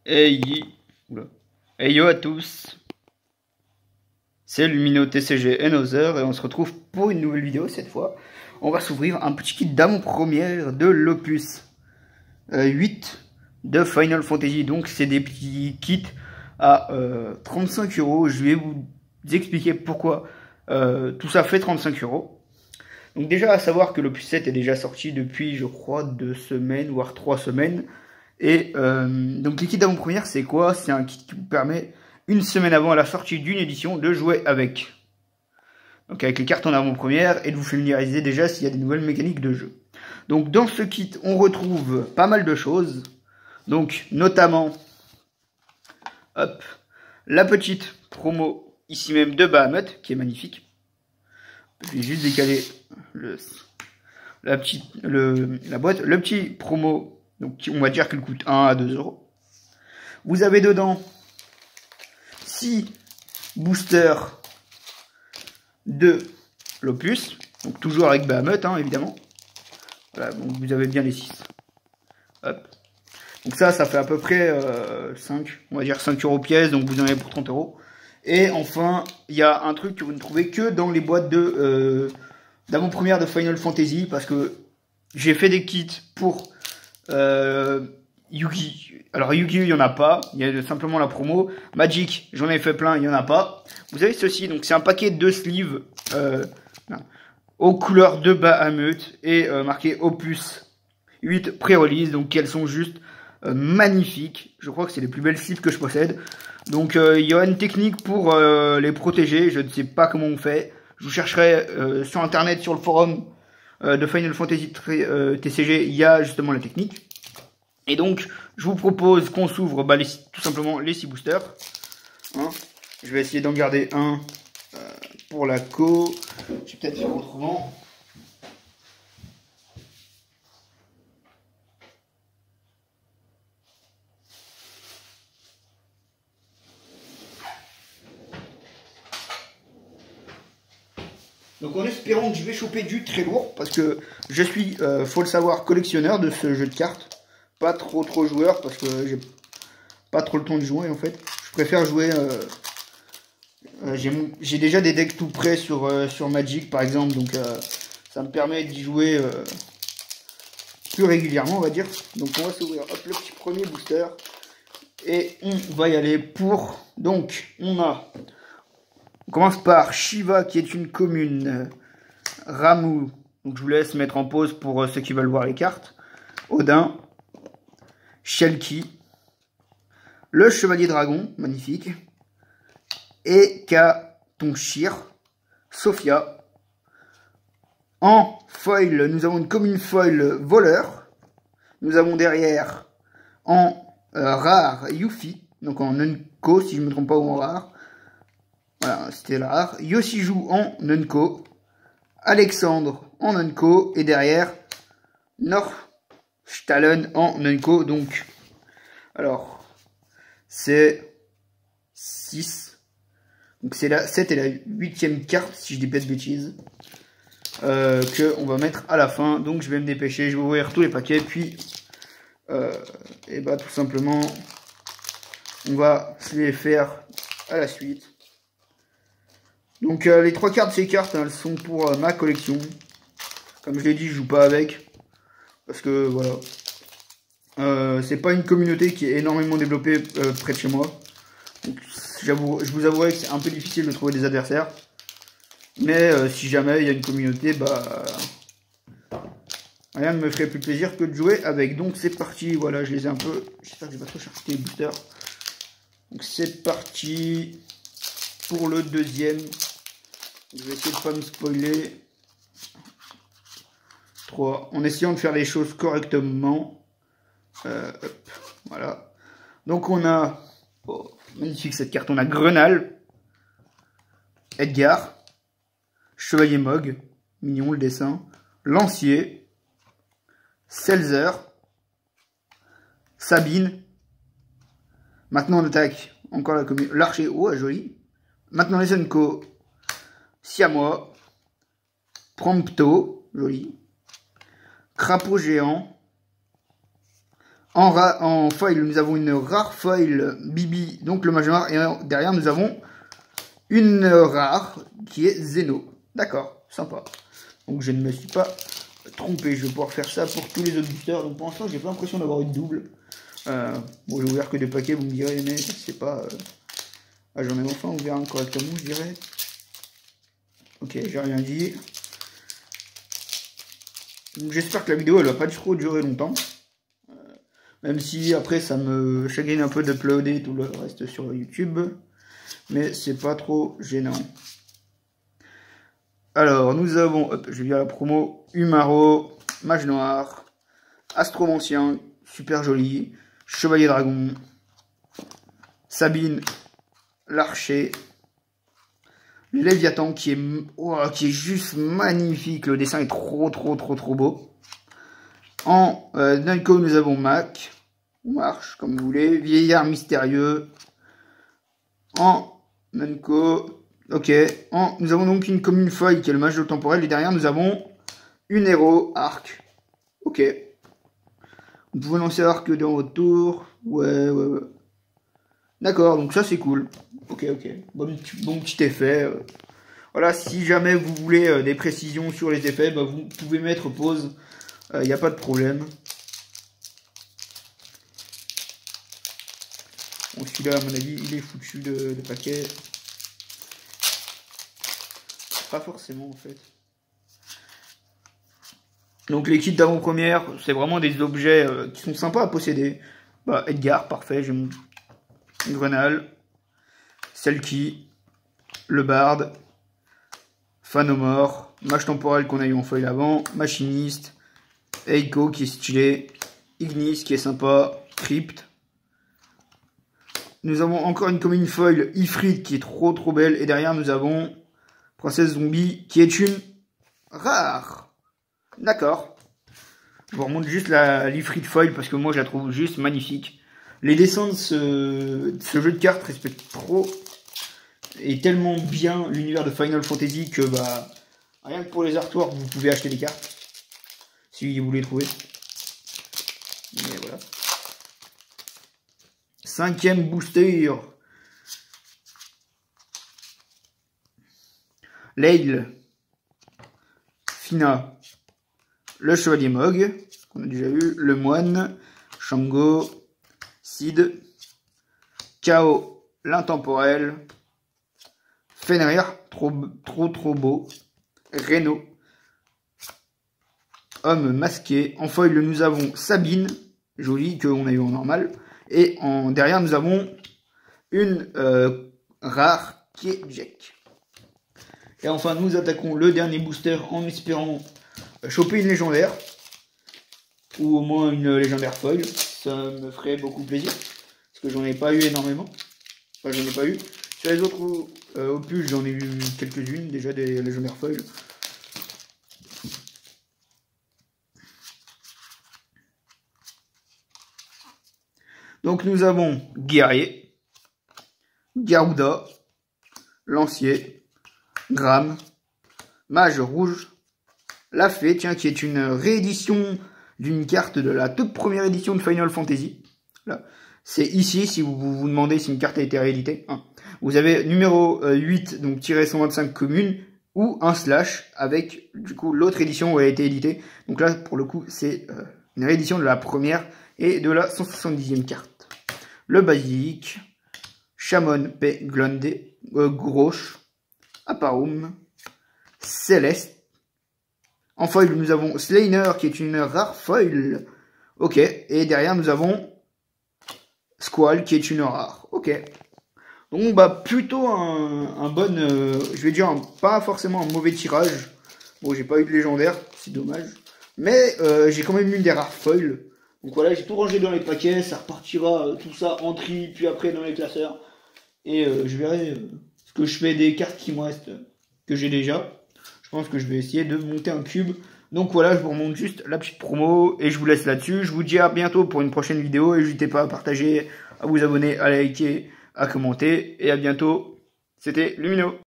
Hey, oula. Hey yo à tous, c'est Lumino TCG Another et on se retrouve pour une nouvelle vidéo cette fois. On va s'ouvrir un petit kit d'avant-première de l'Opus 8 de Final Fantasy. Donc c'est des petits kits à 35 €. Je vais vous expliquer pourquoi tout ça fait 35 €. Donc déjà à savoir que l'Opus 7 est déjà sorti depuis je crois 2 semaines, voire 3 semaines. Et donc les kits d'avant-première, c'est quoi? C'est un kit qui vous permet, une semaine avant la sortie d'une édition, de jouer avec. Donc avec les cartes en avant-première et de vous familiariser déjà s'il y a des nouvelles mécaniques de jeu. Donc dans ce kit, on retrouve pas mal de choses. Donc notamment, hop, la petite promo ici même de Bahamut, qui est magnifique. Je vais juste décaler la boîte. Le petit promo, donc on va dire qu'il coûte 1 à 2 €. Vous avez dedans 6 boosters de l'Opus, donc toujours avec Bahamut, hein, évidemment. Voilà, donc vous avez bien les 6. Hop. Donc ça fait à peu près 5, on va dire 5 € pièce, donc vous en avez pour 30 €. Et enfin, il y a un truc que vous ne trouvez que dans les boîtes d'avant-première de Final Fantasy, parce que j'ai fait des kits pour Yugi. Alors Yugi, il n'y en a pas, il y a simplement la promo. Magic, j'en ai fait plein, il n'y en a pas. Vous avez ceci, donc c'est un paquet de sleeves aux couleurs de Bahamut et marqué Opus 8 pré-release, donc elles sont juste magnifiques. Je crois que c'est les plus belles sleeves que je possède. Donc il y aura une technique pour les protéger, je ne sais pas comment on fait. Je vous chercherai sur internet, sur le forum de Final Fantasy TCG, il y a justement la technique. Et donc, je vous propose qu'on s'ouvre tout simplement les 6 boosters. Hein, je vais essayer d'en garder un pour la co. Je vais peut-être faire autrement. Donc en espérant que je vais choper du très lourd, parce que je suis, faut le savoir, collectionneur de ce jeu de cartes. Pas trop joueur, parce que j'ai pas trop le temps de jouer en fait. Je préfère jouer... j'ai déjà des decks tout prêts sur Magic par exemple, donc ça me permet d'y jouer plus régulièrement, on va dire. Donc on va s'ouvrir, hop, le petit premier booster. Et on va y aller pour... Donc, on commence par Shiva, qui est une commune. Ramu, donc je vous laisse mettre en pause pour ceux qui veulent voir les cartes. Odin. Shelky. Le Chevalier Dragon, magnifique. Et Katonshir. Sophia. En foil, nous avons une commune foil voleur. Nous avons derrière en rare Yuffie, donc en Nunko, si je ne me trompe pas, ou en rare. Voilà, c'était la rare. Yoshiju en Nunko. Alexandre en Nunko. Et derrière, Northstallen en Nunko. Donc, alors, c'est 6. Donc, c'est la 7 et la 8e carte, si je dis pas de bêtises. Qu'on va mettre à la fin. Donc, je vais me dépêcher. Je vais ouvrir tous les paquets. Puis, et bah, tout simplement, on va se les faire à la suite. Donc les 3 cartes de ces cartes, hein, elles sont pour ma collection. Comme je l'ai dit, je joue pas avec. Parce que voilà. C'est pas une communauté qui est énormément développée près de chez moi. Donc je vous avouerai que c'est un peu difficile de trouver des adversaires. Mais si jamais il y a une communauté, bah rien ne me ferait plus plaisir que de jouer avec. Donc c'est parti, voilà, je les ai un peu... J'espère que je vais pas trop chercher les boosters. Donc c'est parti pour le deuxième. Je vais essayer de pas me spoiler trop, en essayant de faire les choses correctement. Hop, voilà. Donc on a, oh, magnifique cette carte, on a Grenal, Edgar, Chevalier Mogg, mignon le dessin, Lancier, Selzer, Sabine. Maintenant on attaque encore la commune, l'archer, oh joli. Maintenant les Sunko, Siamois, Prompto, joli. Crapaud géant. En foil, nous avons une rare foil Bibi, donc le mage noir. Et derrière, nous avons une rare qui est Zeno. D'accord, sympa. Donc je ne me suis pas trompé. Je vais pouvoir faire ça pour tous les autres boosters. Donc pour l'instant, j'ai pas l'impression d'avoir une double. Bon, j'ai ouvert que des paquets, vous me direz, mais c'est pas... Ah, j'en ai enfin ouvert un correctement, je dirais. Ok, j'ai rien dit. J'espère que la vidéo, elle va pas trop durer longtemps. Même si après ça me chagrine un peu d'uploader tout le reste sur YouTube. Mais c'est pas trop gênant. Alors nous avons, hop, je vais lire la promo, Umaro, Mage Noir, Astromancien, super joli, Chevalier Dragon, Sabine, l'Archer, Léviathan qui est juste magnifique, le dessin est trop beau. En Nunco, nous avons Mac, ou Marche, comme vous voulez, Vieillard Mystérieux. En Nunco, ok. Nous avons donc une commune foil qui est le mage de temporel. Et derrière, nous avons une héros, Arc. Ok. Vous pouvez lancer Arc dans votre tour. Ouais. D'accord, donc ça c'est cool. Ok. Bon petit effet. Voilà, si jamais vous voulez des précisions sur les effets, bah, vous pouvez mettre pause. Il n'y a pas de problème. Bon, celui-là, à mon avis, il est foutu de paquet. Pas forcément, en fait. Donc, les kits d'avant-première, c'est vraiment des objets qui sont sympas à posséder. Bah, Edgar, parfait. J'ai mon Grenal. Selkie. Le Bard. Phanomore. Mage temporel qu'on a eu en foil avant. Machiniste. Eiko qui est stylé, Ignis qui est sympa, Crypt. Nous avons encore une commune foil Ifrit qui est trop belle. Et derrière nous avons Princesse Zombie qui est une rare. D'accord. Je vous remonte juste l'Ifrit foil parce que moi je la trouve juste magnifique. Les dessins de ce jeu de cartes respectent trop et tellement bien l'univers de Final Fantasy que bah rien que pour les artworks vous pouvez acheter des cartes. Si vous les trouvez. Mais voilà. 5e booster. Leil. Fina. Le Chevalier Mog. Qu'on a déjà eu. Le Moine. Shango. Sid. Chaos. L'Intemporel. Fenrir. Trop beau. Reno. Homme masqué. En foil, nous avons Sabine, jolie, qu'on a eu en normal. Et derrière, nous avons une rare qui est Jack. Et enfin, nous attaquons le dernier booster en espérant choper une légendaire. Ou au moins une légendaire foil. Ça me ferait beaucoup plaisir. Parce que j'en ai pas eu énormément. Enfin, j'en ai pas eu. Sur les autres opus, j'en ai eu quelques-unes déjà des légendaires foil. Donc nous avons Guerrier, Garuda, Lancier, Gram, Mage Rouge, La Fée, tiens, qui est une réédition d'une carte de la toute première édition de Final Fantasy. C'est ici, si vous vous demandez si une carte a été rééditée. Hein. Vous avez numéro 8, donc tiré 125 communes, ou un slash avec, du coup, l'autre édition où elle a été éditée. Donc là, pour le coup, c'est une réédition de la première et de la 170e carte. Le Basilic, Chamon P. Glondé, Groche, Aparum, Céleste. En foil, nous avons Slainer, qui est une rare foil. Ok. Et derrière, nous avons Squall, qui est une rare. Ok. Donc, bah, plutôt un bon... je vais dire, pas forcément un mauvais tirage. Bon, j'ai pas eu de légendaire, c'est dommage. Mais j'ai quand même eu des rares foils. Donc voilà, j'ai tout rangé dans les paquets, ça repartira tout ça en tri, puis après dans les classeurs. Et je verrai ce que je fais des cartes qui me restent, que j'ai déjà. Je pense que je vais essayer de monter un cube. Donc voilà, je vous remonte juste la petite promo et je vous laisse là-dessus. Je vous dis à bientôt pour une prochaine vidéo. N'hésitez pas à partager, à vous abonner, à liker, à commenter. Et à bientôt. C'était Lumino.